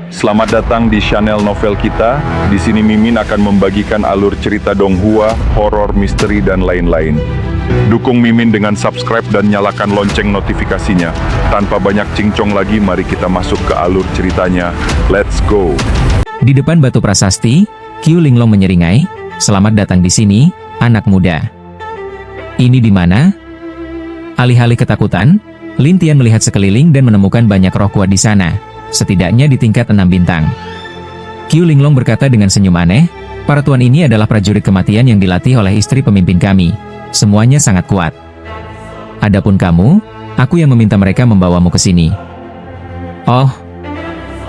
Selamat datang di channel novel kita. Di sini Mimin akan membagikan alur cerita donghua, horor, misteri, dan lain-lain. Dukung Mimin dengan subscribe dan nyalakan lonceng notifikasinya. Tanpa banyak cincong lagi, mari kita masuk ke alur ceritanya. Let's go! Di depan batu prasasti, Qiu Linglong menyeringai, "Selamat datang di sini, anak muda." Ini di mana? Alih-alih ketakutan, Lin Tian melihat sekeliling dan menemukan banyak roh kuat di sana, setidaknya di tingkat 6 bintang. Qiu Linglong berkata dengan senyum aneh, "Para tuan ini adalah prajurit kematian yang dilatih oleh istri pemimpin kami. Semuanya sangat kuat. Adapun kamu, aku yang meminta mereka membawamu ke sini." "Oh,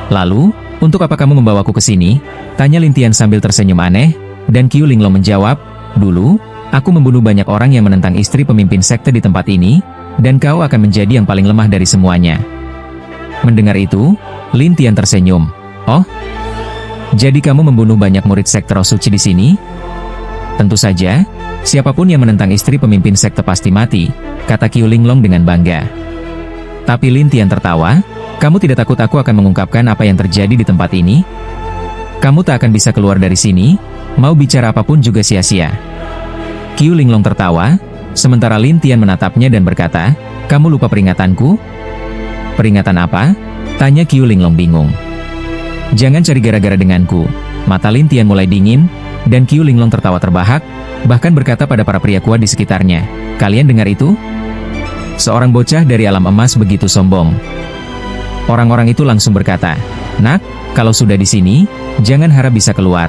lalu, untuk apa kamu membawaku ke sini?" tanya Lin Tian sambil tersenyum aneh, dan Qiu Linglong menjawab, "Dulu, aku membunuh banyak orang yang menentang istri pemimpin sekte di tempat ini, dan kau akan menjadi yang paling lemah dari semuanya." Mendengar itu, Lin Tian tersenyum. "Oh, jadi kamu membunuh banyak murid sekte roh suci di sini?" "Tentu saja, siapapun yang menentang istri pemimpin sekte pasti mati," kata Qiu Linglong dengan bangga. Tapi Lin Tian tertawa, "Kamu tidak takut aku akan mengungkapkan apa yang terjadi di tempat ini? Kamu tak akan bisa keluar dari sini, mau bicara apapun juga sia-sia." Qiu Linglong tertawa, sementara Lin Tian menatapnya dan berkata, "Kamu lupa peringatanku?" "Peringatan apa?" tanya Qiu Linglong bingung. "Jangan cari gara-gara denganku." Mata Lin Tian mulai dingin, dan Qiu Linglong tertawa terbahak, bahkan berkata pada para pria kuat di sekitarnya, "Kalian dengar itu?" Seorang bocah dari alam emas begitu sombong. Orang-orang itu langsung berkata, "Nak, kalau sudah di sini, jangan harap bisa keluar.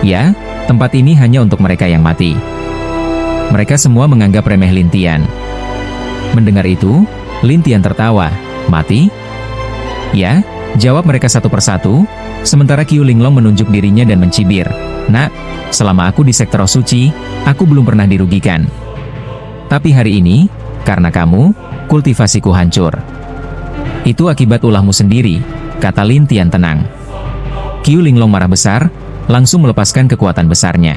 Ya, tempat ini hanya untuk mereka yang mati." Mereka semua menganggap remeh Lin Tian. Mendengar itu, Lin Tian tertawa. "Mati?" "Ya," jawab mereka satu persatu, sementara Qiu Linglong menunjuk dirinya dan mencibir, "Nak, selama aku di sekte roh suci, aku belum pernah dirugikan. Tapi hari ini, karena kamu, kultivasiku hancur." "Itu akibat ulahmu sendiri," kata Lin Tian tenang. Qiu Linglong marah besar, langsung melepaskan kekuatan besarnya.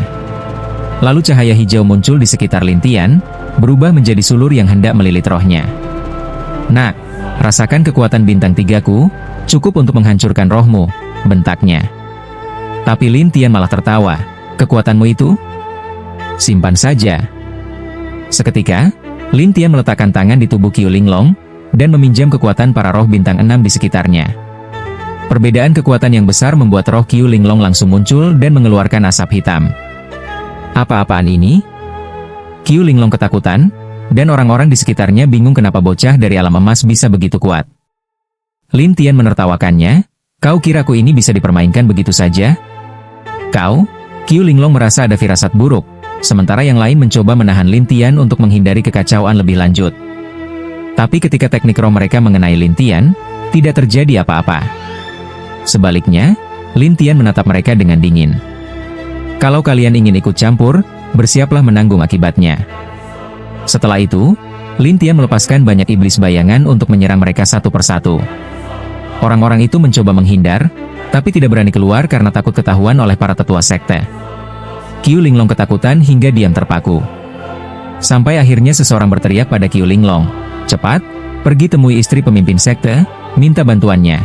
Lalu cahaya hijau muncul di sekitar Lin Tian, berubah menjadi sulur yang hendak melilit rohnya. "Nak, rasakan kekuatan bintang 3-ku, cukup untuk menghancurkan rohmu," bentaknya. Tapi Lin Tian malah tertawa, "Kekuatanmu itu? Simpan saja." Seketika, Lin Tian meletakkan tangan di tubuh Qiu Linglong, dan meminjam kekuatan para roh bintang 6 di sekitarnya. Perbedaan kekuatan yang besar membuat roh Qiu Linglong langsung muncul dan mengeluarkan asap hitam. "Apa-apaan ini?" Qiu Linglong ketakutan, dan orang-orang di sekitarnya bingung kenapa bocah dari alam emas bisa begitu kuat. Lin Tian menertawakannya, "Kau kira aku ini bisa dipermainkan begitu saja? Kau?" Qiu Linglong merasa ada firasat buruk, sementara yang lain mencoba menahan Lin Tian untuk menghindari kekacauan lebih lanjut. Tapi ketika teknik roh mereka mengenai Lin Tian, tidak terjadi apa-apa. Sebaliknya, Lin Tian menatap mereka dengan dingin. "Kalau kalian ingin ikut campur, bersiaplah menanggung akibatnya." Setelah itu, Lin Tian melepaskan banyak iblis bayangan untuk menyerang mereka satu persatu. Orang-orang itu mencoba menghindar, tapi tidak berani keluar karena takut ketahuan oleh para tetua sekte. Qiu Linglong ketakutan hingga diam terpaku. Sampai akhirnya seseorang berteriak pada Qiu Linglong, "Cepat, pergi temui istri pemimpin sekte, minta bantuannya."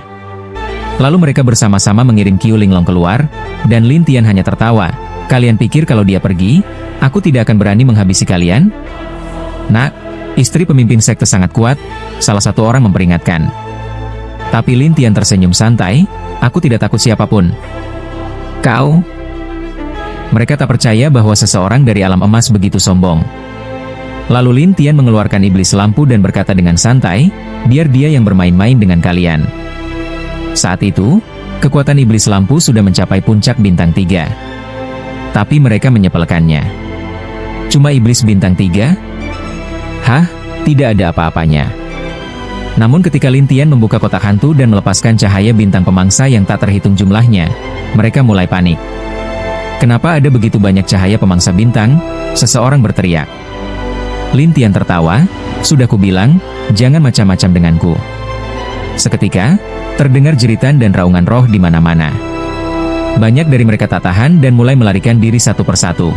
Lalu mereka bersama-sama mengirim Qiu Linglong keluar, dan Lin Tian hanya tertawa, "Kalian pikir kalau dia pergi, aku tidak akan berani menghabisi kalian?" "Nak, istri pemimpin sekte sangat kuat," salah satu orang memperingatkan. Tapi Lin Tian tersenyum santai, "Aku tidak takut siapapun." "Kau?" Mereka tak percaya bahwa seseorang dari alam emas begitu sombong. Lalu Lin Tian mengeluarkan iblis lampu dan berkata dengan santai, "Biar dia yang bermain-main dengan kalian." Saat itu, kekuatan iblis lampu sudah mencapai puncak bintang 3. Tapi mereka menyepelekannya. "Cuma iblis bintang 3? Hah? Tidak ada apa-apanya." Namun ketika Lin Tian membuka kotak hantu dan melepaskan cahaya bintang pemangsa yang tak terhitung jumlahnya, mereka mulai panik. "Kenapa ada begitu banyak cahaya pemangsa bintang?" seseorang berteriak. Lin Tian tertawa, "Sudah kubilang, jangan macam-macam denganku." Seketika, terdengar jeritan dan raungan roh di mana-mana. Banyak dari mereka tak tahan dan mulai melarikan diri satu persatu.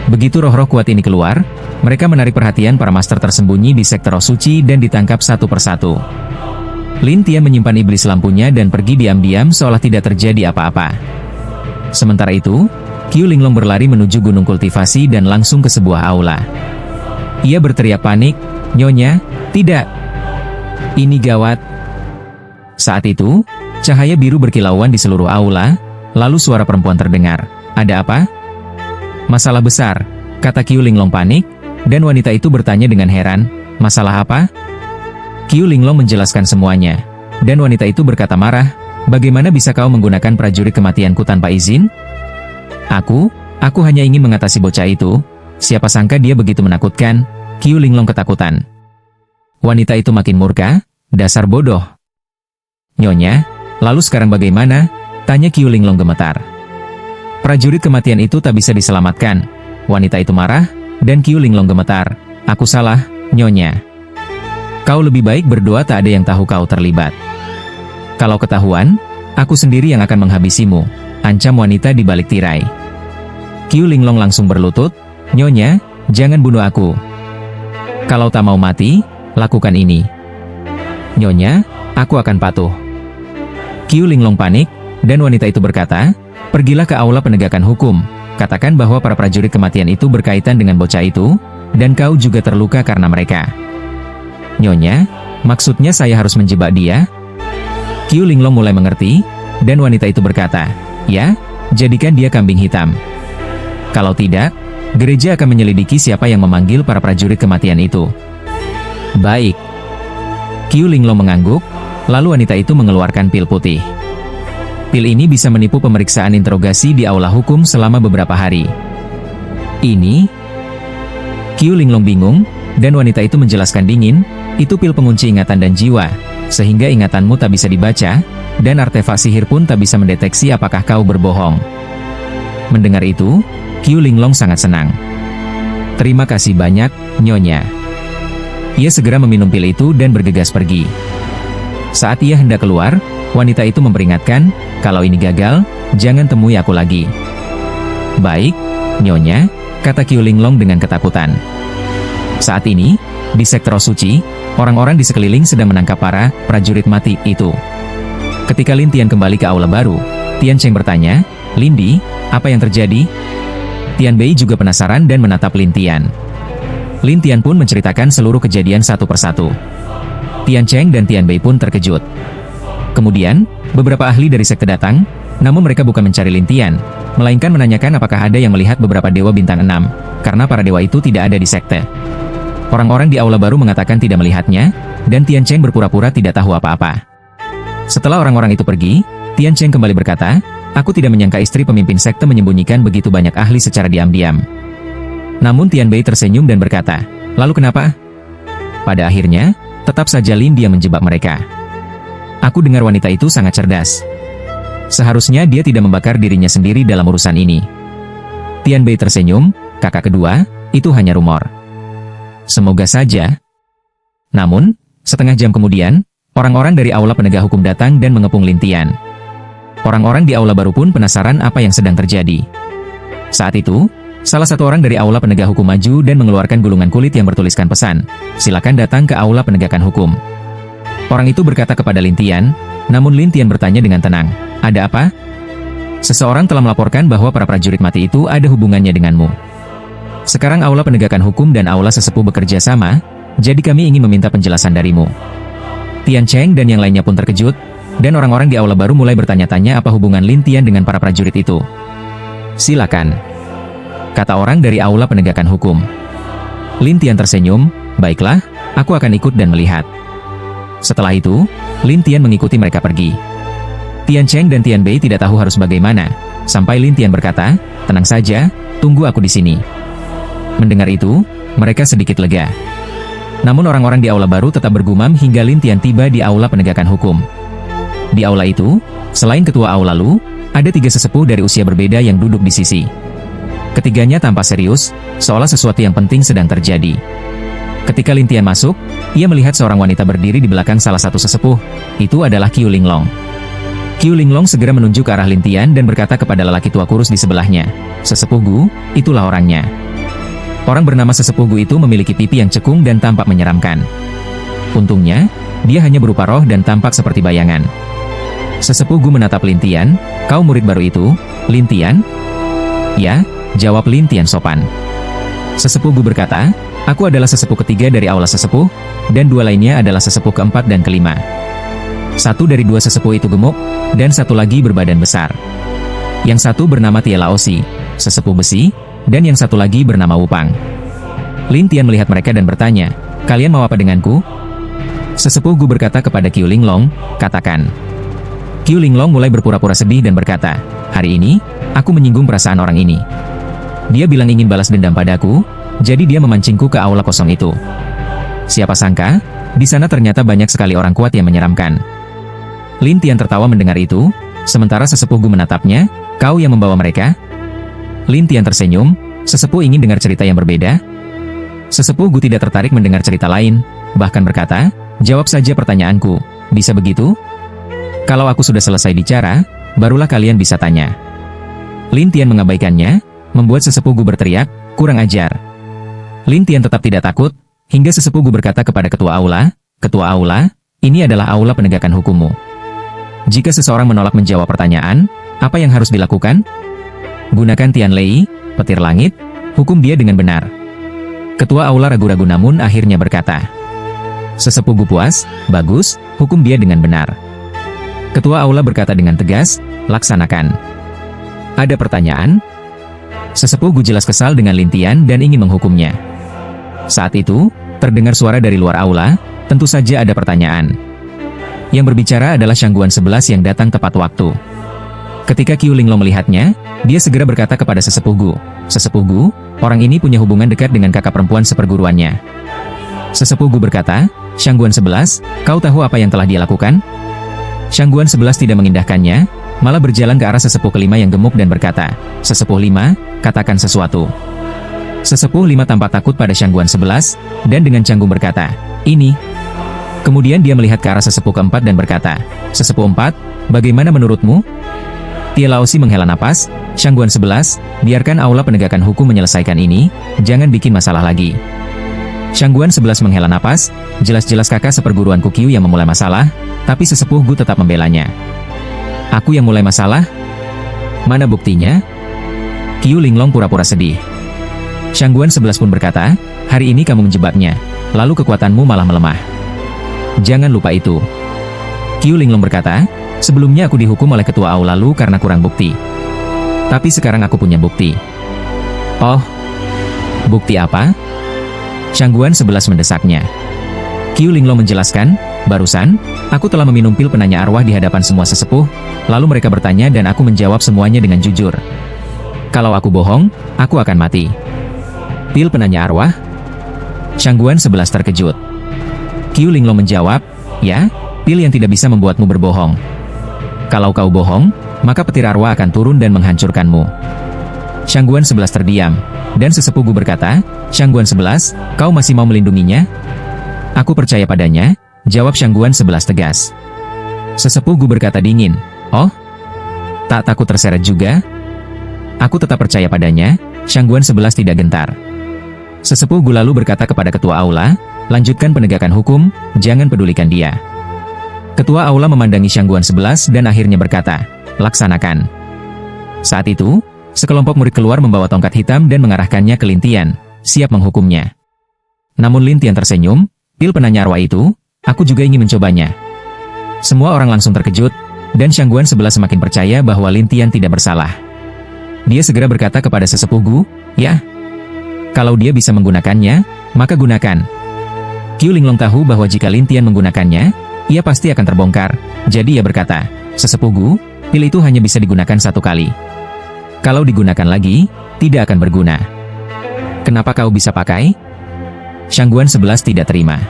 Begitu roh-roh kuat ini keluar, mereka menarik perhatian para master tersembunyi di sekte roh suci dan ditangkap satu persatu. Lin Tian menyimpan iblis lampunya dan pergi diam-diam seolah tidak terjadi apa-apa. Sementara itu, Qiu Linglong berlari menuju gunung kultivasi dan langsung ke sebuah aula. Ia berteriak panik, "Nyonya, tidak! Ini gawat!" Saat itu, cahaya biru berkilauan di seluruh aula, lalu suara perempuan terdengar. "Ada apa?" "Masalah besar," kata Qiu Linglong panik, dan wanita itu bertanya dengan heran, "Masalah apa?" Qiu Linglong menjelaskan semuanya, dan wanita itu berkata marah, "Bagaimana bisa kau menggunakan prajurit kematianku tanpa izin?" Aku hanya ingin mengatasi bocah itu. Siapa sangka dia begitu menakutkan." Qiu Linglong ketakutan. Wanita itu makin murka, "Dasar bodoh." "Nyonya, lalu sekarang bagaimana?" tanya Qiu Linglong gemetar. "Prajurit kematian itu tak bisa diselamatkan." Wanita itu marah, dan Qiu Linglong gemetar. "Aku salah, Nyonya. Kau lebih baik berdoa tak ada yang tahu kau terlibat. Kalau ketahuan, aku sendiri yang akan menghabisimu," ancam wanita di balik tirai. Qiu Linglong langsung berlutut, "Nyonya, jangan bunuh aku. Kalau tak mau mati, lakukan ini." "Nyonya, aku akan patuh." Qiu Linglong panik, dan wanita itu berkata, "Pergilah ke aula penegakan hukum. Katakan bahwa para prajurit kematian itu berkaitan dengan bocah itu, dan kau juga terluka karena mereka." "Nyonya, maksudnya saya harus menjebak dia?" Qiu Linglong mulai mengerti, dan wanita itu berkata, "Ya, jadikan dia kambing hitam. Kalau tidak, gereja akan menyelidiki siapa yang memanggil para prajurit kematian itu." "Baik." Qiu Linglong mengangguk, lalu wanita itu mengeluarkan pil putih. Pil ini bisa menipu pemeriksaan interogasi di aula hukum selama beberapa hari. "Ini?" Qiu Linglong bingung, dan wanita itu menjelaskan dingin, "Itu pil pengunci ingatan dan jiwa, sehingga ingatanmu tak bisa dibaca, dan artefak sihir pun tak bisa mendeteksi apakah kau berbohong." Mendengar itu, Qiu Linglong sangat senang. "Terima kasih banyak, Nyonya." Ia segera meminum pil itu dan bergegas pergi. Saat ia hendak keluar, wanita itu memperingatkan, "Kalau ini gagal, jangan temui aku lagi." "Baik, Nyonya," kata Qiu Linglong dengan ketakutan. Saat ini, di sektor suci, orang-orang di sekeliling sedang menangkap para prajurit mati itu. Ketika Lin Tian kembali ke aula baru, Tian Cheng bertanya, "Lindi, apa yang terjadi?" Tian Bei juga penasaran dan menatap Lin Tian. Lin Tian pun menceritakan seluruh kejadian satu persatu. Tian Cheng dan Tian Bei pun terkejut. Kemudian, beberapa ahli dari sekte datang, namun mereka bukan mencari Lin Tian, melainkan menanyakan apakah ada yang melihat beberapa dewa bintang 6, karena para dewa itu tidak ada di sekte. Orang-orang di aula baru mengatakan tidak melihatnya, dan Tian Cheng berpura-pura tidak tahu apa-apa. Setelah orang-orang itu pergi, Tian Cheng kembali berkata, "Aku tidak menyangka istri pemimpin sekte menyembunyikan begitu banyak ahli secara diam-diam." Namun Tian Bei tersenyum dan berkata, "Lalu kenapa?" Pada akhirnya, tetap saja Lin dia menjebak mereka. Aku dengar wanita itu sangat cerdas. Seharusnya dia tidak membakar dirinya sendiri dalam urusan ini. Tian Bei tersenyum, "Kakak kedua, itu hanya rumor." Semoga saja. Namun, setengah jam kemudian, orang-orang dari aula penegak hukum datang dan mengepung Lin Tian. Orang-orang di aula baru pun penasaran apa yang sedang terjadi. Saat itu, salah satu orang dari aula penegak hukum maju dan mengeluarkan gulungan kulit yang bertuliskan pesan, "Silakan datang ke aula penegakan hukum." Orang itu berkata kepada Lin Tian, namun Lin Tian bertanya dengan tenang, "Ada apa?" "Seseorang telah melaporkan bahwa para prajurit mati itu ada hubungannya denganmu. Sekarang aula penegakan hukum dan aula sesepuh bekerja sama, jadi kami ingin meminta penjelasan darimu." Tian Cheng dan yang lainnya pun terkejut, dan orang-orang di aula baru mulai bertanya-tanya apa hubungan Lin Tian dengan para prajurit itu. "Silakan," kata orang dari aula penegakan hukum. Lin Tian tersenyum, "Baiklah, aku akan ikut dan melihat." Setelah itu, Lin Tian mengikuti mereka pergi. Tian Cheng dan Tian Bei tidak tahu harus bagaimana, sampai Lin Tian berkata, "Tenang saja, tunggu aku di sini." Mendengar itu, mereka sedikit lega. Namun orang-orang di aula baru tetap bergumam hingga Lin Tian tiba di aula penegakan hukum. Di aula itu, selain ketua aula Lu, ada 3 sesepuh dari usia berbeda yang duduk di sisi. Ketiganya tampak serius, seolah sesuatu yang penting sedang terjadi. Ketika Lin Tian masuk, ia melihat seorang wanita berdiri di belakang salah satu sesepuh. Itu adalah Qiu Linglong. Qiu Linglong segera menunjuk ke arah Lin Tian dan berkata kepada lelaki tua kurus di sebelahnya, "Sesepuh Gu, itulah orangnya." Orang bernama Sesepuh Gu itu memiliki pipi yang cekung dan tampak menyeramkan. Untungnya, dia hanya berupa roh dan tampak seperti bayangan. Sesepuh Gu menatap Lin Tian, "Kau murid baru itu, Lin Tian?" "Ya," jawab Lin Tian sopan. Sesepuh Gu berkata, "Aku adalah sesepuh ketiga dari aula sesepuh, dan dua lainnya adalah sesepuh keempat dan kelima. Satu dari dua sesepuh itu gemuk, dan satu lagi berbadan besar. Yang satu bernama Tie Laosi, sesepuh besi, dan yang satu lagi bernama Wupang." Lin Tian melihat mereka dan bertanya, "Kalian mau apa denganku?" Sesepuh Gu berkata kepada Qiu Linglong, "Katakan." Qiu Linglong mulai berpura-pura sedih dan berkata, "Hari ini, aku menyinggung perasaan orang ini. Dia bilang ingin balas dendam padaku, jadi dia memancingku ke aula kosong itu. Siapa sangka, di sana ternyata banyak sekali orang kuat yang menyeramkan." Lin Tian tertawa mendengar itu, sementara sesepuh Gu menatapnya, "Kau yang membawa mereka?" Lin Tian tersenyum, "Sesepuh ingin dengar cerita yang berbeda?" Sesepuh Gu tidak tertarik mendengar cerita lain, bahkan berkata, "Jawab saja pertanyaanku, bisa begitu? Kalau aku sudah selesai bicara, barulah kalian bisa tanya." Lin Tian mengabaikannya, membuat sesepuh Gu berteriak, "Kurang ajar." Lin Tian tetap tidak takut, hingga sesepuh Gu berkata kepada ketua aula, "Ketua aula, ini adalah aula penegakan hukummu. Jika seseorang menolak menjawab pertanyaan, apa yang harus dilakukan? Gunakan Tian Lei, petir langit, hukum dia dengan benar." Ketua aula ragu-ragu namun akhirnya berkata, "Sesepuh Gu puas, bagus, hukum dia dengan benar." Ketua aula berkata dengan tegas, "Laksanakan." "Ada pertanyaan?" Sesepuh Gu jelas kesal dengan Lin Tian dan ingin menghukumnya. Saat itu, terdengar suara dari luar aula, tentu saja ada pertanyaan. Yang berbicara adalah Shangguan 11 yang datang tepat waktu. Ketika Qiu Linglong melihatnya, dia segera berkata kepada sesepuh Gu, "Sesepuh Gu, orang ini punya hubungan dekat dengan kakak perempuan seperguruannya." Sesepuh Gu berkata, "Shangguan 11, kau tahu apa yang telah dia lakukan?" Shangguan 11 tidak mengindahkannya, malah berjalan ke arah sesepuh kelima yang gemuk dan berkata, "Sesepuh 5, katakan sesuatu." Sesepuh 5 tampak takut pada Shangguan 11, dan dengan canggung berkata, "Ini." Kemudian dia melihat ke arah sesepuh keempat dan berkata, "Sesepuh 4, bagaimana menurutmu?" Tie Laosi menghela napas, "Shangguan 11, biarkan aula penegakan hukum menyelesaikan ini, jangan bikin masalah lagi." Shangguan 11 menghela napas, jelas-jelas kakak seperguruan Qiu yang memulai masalah, tapi sesepuh Gu tetap membelanya. "Aku yang mulai masalah? Mana buktinya?" Qiu Linglong pura-pura sedih. Shangguan 11 pun berkata, "Hari ini kamu menjebaknya, lalu kekuatanmu malah melemah. Jangan lupa itu." Qiu Linglong berkata, "Sebelumnya aku dihukum oleh ketua aula Lu karena kurang bukti. Tapi sekarang aku punya bukti." "Oh, bukti apa?" Shangguan 11 mendesaknya. Qiu Linglong menjelaskan, "Barusan, aku telah meminum pil penanya arwah di hadapan semua sesepuh, lalu mereka bertanya dan aku menjawab semuanya dengan jujur. Kalau aku bohong, aku akan mati." "Pil penanya arwah?" Shangguan 11 terkejut. Qiu Linglong menjawab, "Ya, pil yang tidak bisa membuatmu berbohong. Kalau kau bohong, maka petir arwah akan turun dan menghancurkanmu." Shangguan 11 terdiam, dan sesepuh Gu berkata, "Shangguan 11, kau masih mau melindunginya?" "Aku percaya padanya," jawab Shangguan 11 tegas. Sesepuh Gu berkata dingin, "Oh, tak takut terseret juga?" "Aku tetap percaya padanya," Shangguan 11 tidak gentar. Sesepuh Gu lalu berkata kepada ketua aula, "Lanjutkan penegakan hukum, jangan pedulikan dia." Ketua aula memandangi Shangguan 11 dan akhirnya berkata, "Laksanakan." Saat itu, sekelompok murid keluar membawa tongkat hitam dan mengarahkannya ke Lin Tian, siap menghukumnya. Namun Lin Tian tersenyum, "Pil penanya arwah itu, aku juga ingin mencobanya." Semua orang langsung terkejut, dan Shangguan 11 semakin percaya bahwa Lin Tian tidak bersalah. Dia segera berkata kepada sesepuh Gu, "Ya, kalau dia bisa menggunakannya, maka gunakan." Qiu Linglong tahu bahwa jika Lin Tian menggunakannya, ia pasti akan terbongkar, jadi ia berkata, "Sesepuh Gu, pil itu hanya bisa digunakan satu kali. Kalau digunakan lagi, tidak akan berguna. Kenapa kau bisa pakai?" Shangguan 11 tidak terima.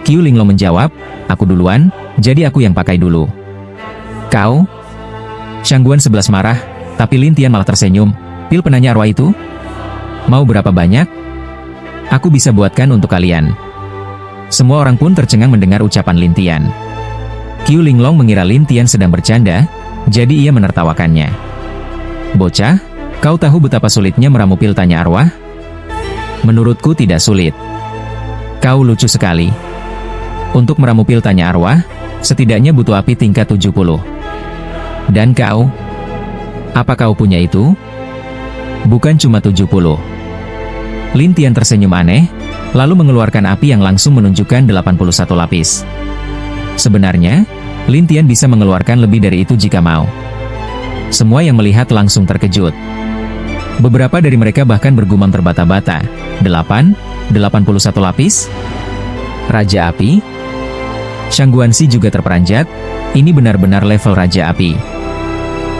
Qiu Linglong menjawab, "Aku duluan, jadi aku yang pakai dulu." "Kau?" Shangguan 11 marah, tapi Lin Tian malah tersenyum. "Pil penanya arwah itu? Mau berapa banyak? Aku bisa buatkan untuk kalian." Semua orang pun tercengang mendengar ucapan Lin Tian. Qiu Linglong mengira Lin Tian sedang bercanda, jadi ia menertawakannya. "Bocah, kau tahu betapa sulitnya meramu pil tanya arwah? Menurutku tidak sulit. Kau lucu sekali." Untuk meramu pil tanya arwah, setidaknya butuh api tingkat 70. Dan kau? Apa kau punya itu? Bukan cuma 70. Lin Tian tersenyum aneh, lalu mengeluarkan api yang langsung menunjukkan 81 lapis. Sebenarnya, Lin Tian bisa mengeluarkan lebih dari itu jika mau. Semua yang melihat langsung terkejut. Beberapa dari mereka bahkan bergumam terbata-bata. 81 lapis? Raja Api? Shang Guanxi juga terperanjat, ini benar-benar level Raja Api.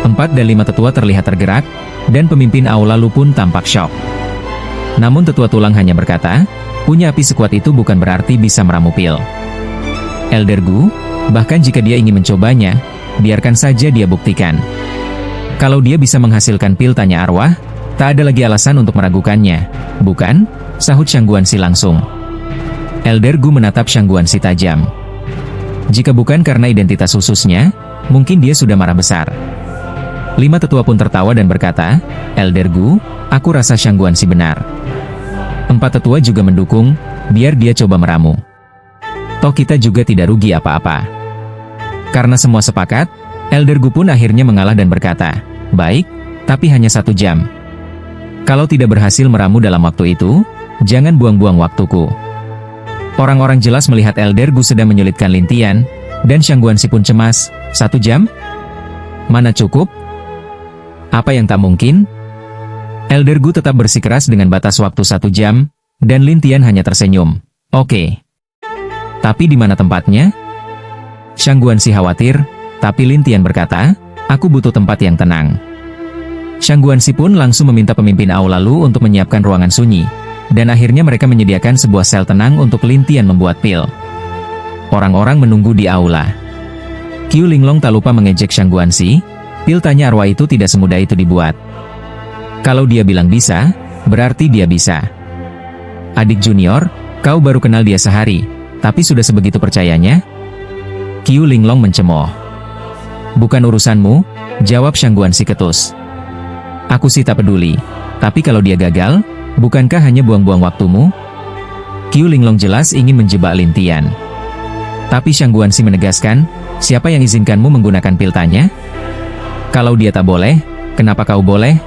4 dan 5 tetua terlihat tergerak, dan pemimpin aula Lu pun tampak syok. Namun tetua tulang hanya berkata, punya api sekuat itu bukan berarti bisa meramu pil. Elder Gu, bahkan jika dia ingin mencobanya, biarkan saja dia buktikan. Kalau dia bisa menghasilkan pil tanya arwah, tak ada lagi alasan untuk meragukannya, bukan? Sahut Shang Guanxi langsung. Elder Gu menatap Shang Guanxi tajam. Jika bukan karena identitas khususnya, mungkin dia sudah marah besar. 5 tetua pun tertawa dan berkata, Elder Gu, aku rasa Shang Guanxi benar. 4 tetua juga mendukung, biar dia coba meramu. Toh kita juga tidak rugi apa-apa. Karena semua sepakat, Elder Gu pun akhirnya mengalah dan berkata, baik, tapi hanya 1 jam. Kalau tidak berhasil meramu dalam waktu itu, jangan buang-buang waktuku. Orang-orang jelas melihat Elder Gu sedang menyulitkan Lin Tian, dan Shang Guanxi pun cemas, 1 jam? Mana cukup? Apa yang tak mungkin? Elder Gu tetap bersikeras dengan batas waktu 1 jam, dan Lin Tian hanya tersenyum. Oke. Tapi di mana tempatnya? Shang Guanxi khawatir, tapi Lin Tian berkata, aku butuh tempat yang tenang. Shang Guanxi pun langsung meminta pemimpin aula Lu untuk menyiapkan ruangan sunyi, dan akhirnya mereka menyediakan sebuah sel tenang untuk Lin Tian membuat pil. Orang-orang menunggu di aula. Qiu Linglong tak lupa mengejek Shang Guanxi, pil tanya arwah itu tidak semudah itu dibuat. Kalau dia bilang bisa, berarti dia bisa. Adik junior, kau baru kenal dia sehari, tapi sudah sebegitu percayanya? Qiu Linglong mencemooh. Bukan urusanmu, jawab Shang Guanxi ketus. Aku sih tak peduli, tapi kalau dia gagal, bukankah hanya buang-buang waktumu? Qiu Linglong jelas ingin menjebak Lin Tian. Tapi Shang Guanxi menegaskan, siapa yang izinkanmu menggunakan pil tanya? Kalau dia tak boleh, kenapa kau boleh?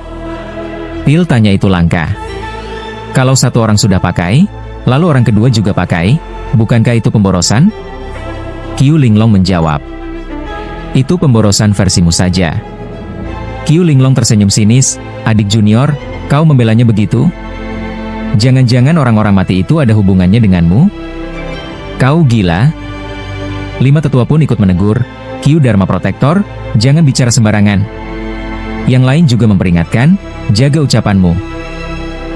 Pil tanya itu langka. Kalau satu orang sudah pakai, lalu orang kedua juga pakai, bukankah itu pemborosan? Qiu Linglong menjawab. Itu pemborosan versimu saja. Qiu Linglong tersenyum sinis, adik junior, kau membelanya begitu? Jangan-jangan orang-orang mati itu ada hubungannya denganmu? Kau gila? 5 tetua pun ikut menegur, Qiu Dharma Protector, jangan bicara sembarangan. Yang lain juga memperingatkan, jaga ucapanmu.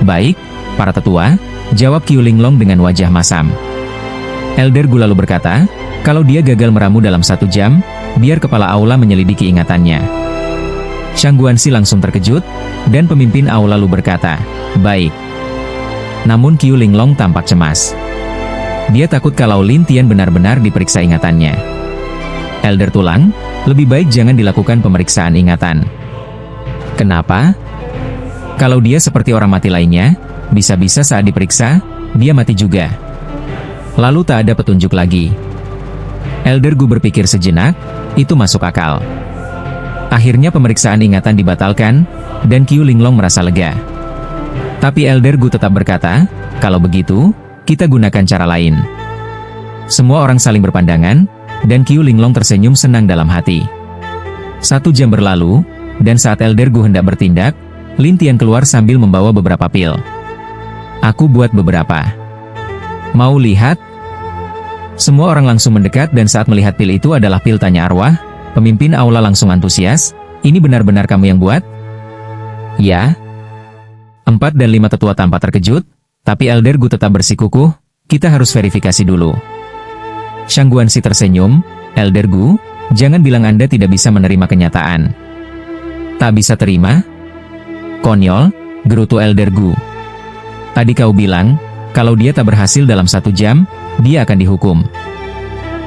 Baik, para tetua, jawab Qiu Linglong dengan wajah masam. Elder Gu lalu berkata, kalau dia gagal meramu dalam 1 jam, biar kepala aula menyelidiki ingatannya. Shang Guanxi langsung terkejut, dan pemimpin aula Lu berkata, baik. Namun Qiu Linglong tampak cemas. Dia takut kalau Lin Tian benar-benar diperiksa ingatannya. Elder Tulang, lebih baik jangan dilakukan pemeriksaan ingatan. Kenapa? Kalau dia seperti orang mati lainnya, bisa-bisa saat diperiksa, dia mati juga. Lalu tak ada petunjuk lagi. Elder Gu berpikir sejenak, itu masuk akal. Akhirnya pemeriksaan ingatan dibatalkan, dan Qiu Linglong merasa lega. Tapi Elder Gu tetap berkata, kalau begitu, kita gunakan cara lain. Semua orang saling berpandangan, dan Qiu Linglong tersenyum senang dalam hati. 1 jam berlalu, dan saat Elder Gu hendak bertindak, Lin Tian keluar sambil membawa beberapa pil. Aku buat beberapa. Mau lihat? Semua orang langsung mendekat dan saat melihat pil itu adalah pil tanya arwah, pemimpin aula langsung antusias, ini benar-benar kamu yang buat? Ya. 4 dan 5 tetua tampak terkejut, tapi Elder Gu tetap bersikukuh, kita harus verifikasi dulu. Shang Guanxi tersenyum, Elder Gu, jangan bilang Anda tidak bisa menerima kenyataan. Tak bisa terima? Konyol, gerutu Elder Gu. Tadi kau bilang, kalau dia tak berhasil dalam 1 jam, dia akan dihukum.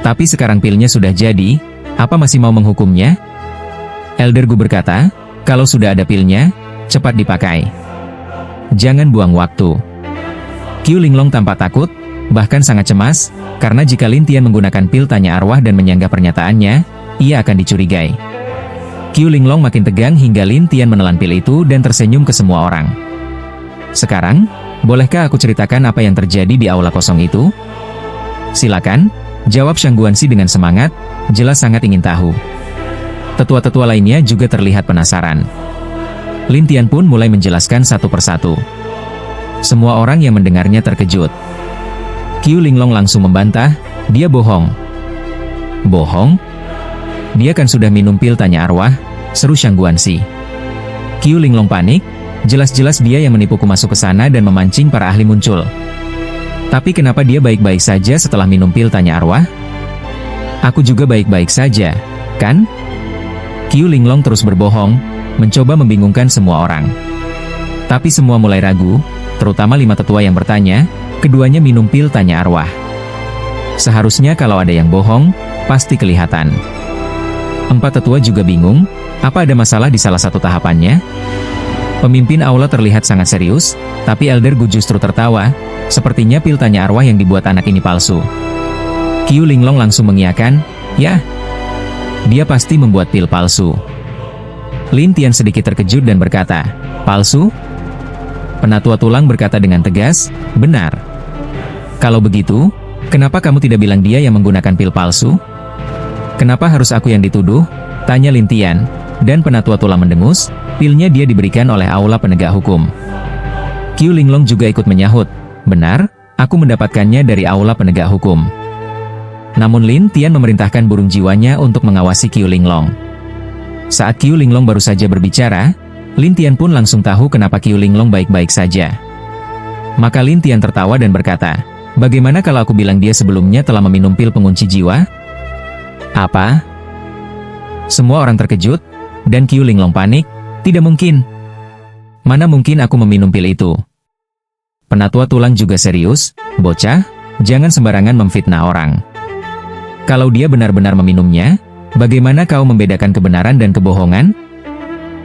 Tapi sekarang pilnya sudah jadi, apa masih mau menghukumnya? Elder Gu berkata, kalau sudah ada pilnya, cepat dipakai. Jangan buang waktu. Qiu Linglong tampak takut, bahkan sangat cemas, karena jika Lin Tian menggunakan pil tanya arwah dan menyanggah pernyataannya, ia akan dicurigai. Qiu Linglong makin tegang hingga Lin Tian menelan pil itu dan tersenyum ke semua orang. Sekarang, bolehkah aku ceritakan apa yang terjadi di aula kosong itu? Silakan, jawab Shang Guanxi dengan semangat, jelas sangat ingin tahu. Tetua-tetua lainnya juga terlihat penasaran. Lin Tian pun mulai menjelaskan satu persatu. Semua orang yang mendengarnya terkejut. Qiu Linglong langsung membantah, dia bohong. Bohong? Dia kan sudah minum pil tanya arwah, seru Shang Guanxi. Qiu Linglong panik, jelas-jelas dia yang menipuku masuk ke sana dan memancing para ahli muncul. Tapi kenapa dia baik-baik saja setelah minum pil tanya arwah? Aku juga baik-baik saja, kan? Qiu Linglong terus berbohong, mencoba membingungkan semua orang. Tapi semua mulai ragu, terutama 5 tetua yang bertanya, keduanya minum pil tanya arwah. Seharusnya kalau ada yang bohong, pasti kelihatan. 4 tetua juga bingung, apa ada masalah di salah satu tahapannya? Pemimpin aula terlihat sangat serius, tapi Elder Gu justru tertawa, sepertinya pil tanya arwah yang dibuat anak ini palsu. Qiu Linglong langsung mengiyakan, ya, dia pasti membuat pil palsu. Lin Tian sedikit terkejut dan berkata, palsu? Penatua tulang berkata dengan tegas, benar. Kalau begitu, kenapa kamu tidak bilang dia yang menggunakan pil palsu? Kenapa harus aku yang dituduh? Tanya Lin Tian, dan penatua tulang mendengus, pilnya dia diberikan oleh aula penegak hukum. Qiu Linglong juga ikut menyahut, benar, aku mendapatkannya dari aula penegak hukum. Namun Lin Tian memerintahkan burung jiwanya untuk mengawasi Qiu Linglong. Saat Qiu Linglong baru saja berbicara, Lin Tian pun langsung tahu kenapa Qiu Linglong baik-baik saja. Maka Lin Tian tertawa dan berkata, bagaimana kalau aku bilang dia sebelumnya telah meminum pil pengunci jiwa? Apa? Semua orang terkejut, dan Qiu Linglong panik, tidak mungkin. Mana mungkin aku meminum pil itu? Penatua tulang juga serius, bocah, jangan sembarangan memfitnah orang. Kalau dia benar-benar meminumnya, bagaimana kau membedakan kebenaran dan kebohongan?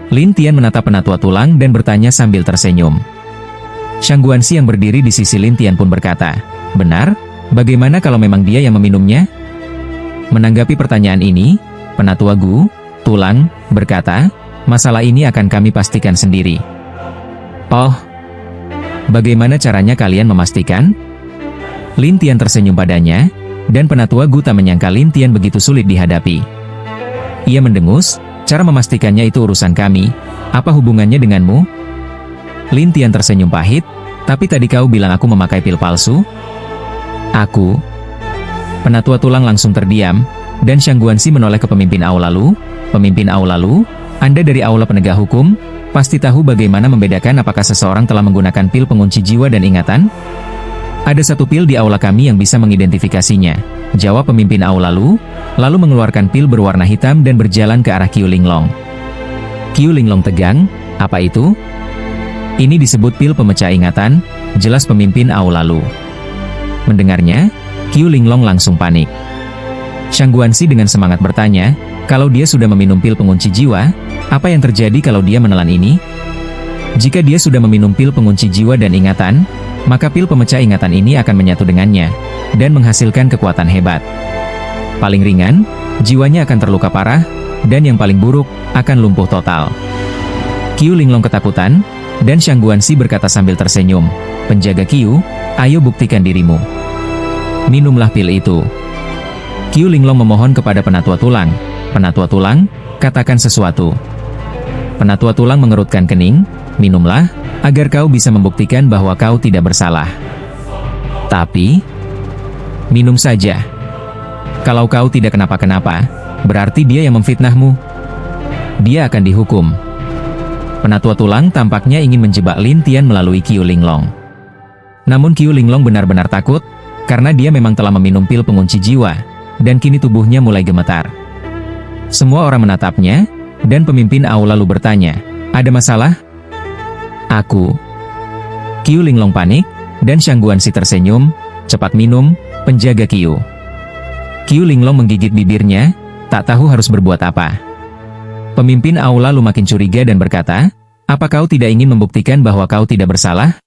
Lin Tian menatap penatua tulang dan bertanya sambil tersenyum. Shang Guanxi yang berdiri di sisi Lin Tian pun berkata, benar, bagaimana kalau memang dia yang meminumnya? Menanggapi pertanyaan ini, penatua Gu, tulang, berkata, masalah ini akan kami pastikan sendiri. Oh, bagaimana caranya kalian memastikan? Lin Tian tersenyum padanya, dan penatua Gu tak menyangka Lin Tian begitu sulit dihadapi. Ia mendengus, cara memastikannya itu urusan kami, apa hubungannya denganmu? Lin Tian tersenyum pahit, tapi tadi kau bilang aku memakai pil palsu? Aku. Penatua tulang langsung terdiam, dan Shang Guanxi menoleh ke pemimpin aula Lu. Pemimpin aula Lu, Anda dari aula penegak hukum, pasti tahu bagaimana membedakan apakah seseorang telah menggunakan pil pengunci jiwa dan ingatan? Ada satu pil di aula kami yang bisa mengidentifikasinya, jawab pemimpin aula Lu, lalu mengeluarkan pil berwarna hitam dan berjalan ke arah Qiu Linglong. Qiu Linglong tegang, apa itu? Ini disebut pil pemecah ingatan, jelas pemimpin aula Lu. Mendengarnya, Qiu Linglong langsung panik. Shang Guanxi dengan semangat bertanya, kalau dia sudah meminum pil pengunci jiwa, apa yang terjadi kalau dia menelan ini? Jika dia sudah meminum pil pengunci jiwa dan ingatan, maka pil pemecah ingatan ini akan menyatu dengannya, dan menghasilkan kekuatan hebat. Paling ringan, jiwanya akan terluka parah, dan yang paling buruk, akan lumpuh total. Qiu Linglong ketakutan, dan Shang Guanxi berkata sambil tersenyum, penjaga Qiu, ayo buktikan dirimu. Minumlah pil itu. Qiu Linglong memohon kepada penatua tulang, katakan sesuatu. Penatua tulang mengerutkan kening, minumlah, agar kau bisa membuktikan bahwa kau tidak bersalah. Tapi, minum saja. Kalau kau tidak kenapa-kenapa, berarti dia yang memfitnahmu. Dia akan dihukum. Penatua tulang tampaknya ingin menjebak Lin Tian melalui Qiu Linglong. Namun Qiu Linglong benar-benar takut, karena dia memang telah meminum pil pengunci jiwa, dan kini tubuhnya mulai gemetar. Semua orang menatapnya, dan pemimpin aula Lu bertanya, ada masalah? Aku. Qiu Linglong panik, dan Shang Guanxi tersenyum, cepat minum, penjaga Qiu. Qiu Linglong menggigit bibirnya, tak tahu harus berbuat apa. Pemimpin aula Lu makin curiga dan berkata, apa kau tidak ingin membuktikan bahwa kau tidak bersalah?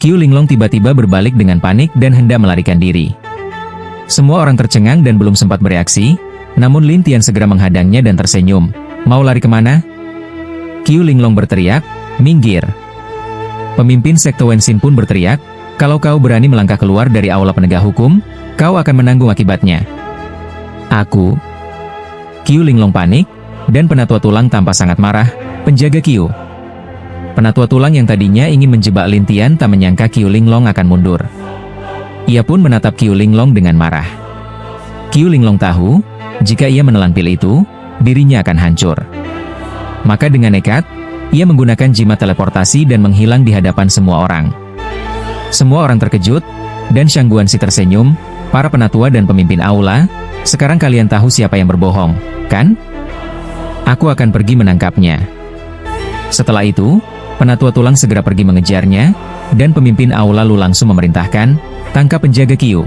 Qiu Linglong tiba-tiba berbalik dengan panik dan hendak melarikan diri. Semua orang tercengang dan belum sempat bereaksi, namun Lin Tian segera menghadangnya dan tersenyum. Mau lari kemana? Qiu Linglong berteriak, minggir. Pemimpin sekte Wenxin pun berteriak, kalau kau berani melangkah keluar dari aula penegak hukum, kau akan menanggung akibatnya. Aku. Qiu Linglong panik, dan Penatua Tulang tampak sangat marah, penjaga Qiu. Penatua Tulang yang tadinya ingin menjebak Lin Tian tak menyangka Qiu Linglong akan mundur. Ia pun menatap Qiu Linglong dengan marah. Qiu Linglong tahu, jika ia menelan pil itu, dirinya akan hancur. Maka dengan nekat, ia menggunakan jimat teleportasi dan menghilang di hadapan semua orang. Semua orang terkejut, dan Shang Guanxi tersenyum, para penatua dan pemimpin aula, sekarang kalian tahu siapa yang berbohong, kan? Aku akan pergi menangkapnya. Setelah itu, Penatua Tulang segera pergi mengejarnya, dan pemimpin aula lalu langsung memerintahkan, tangkap penjaga Qiu.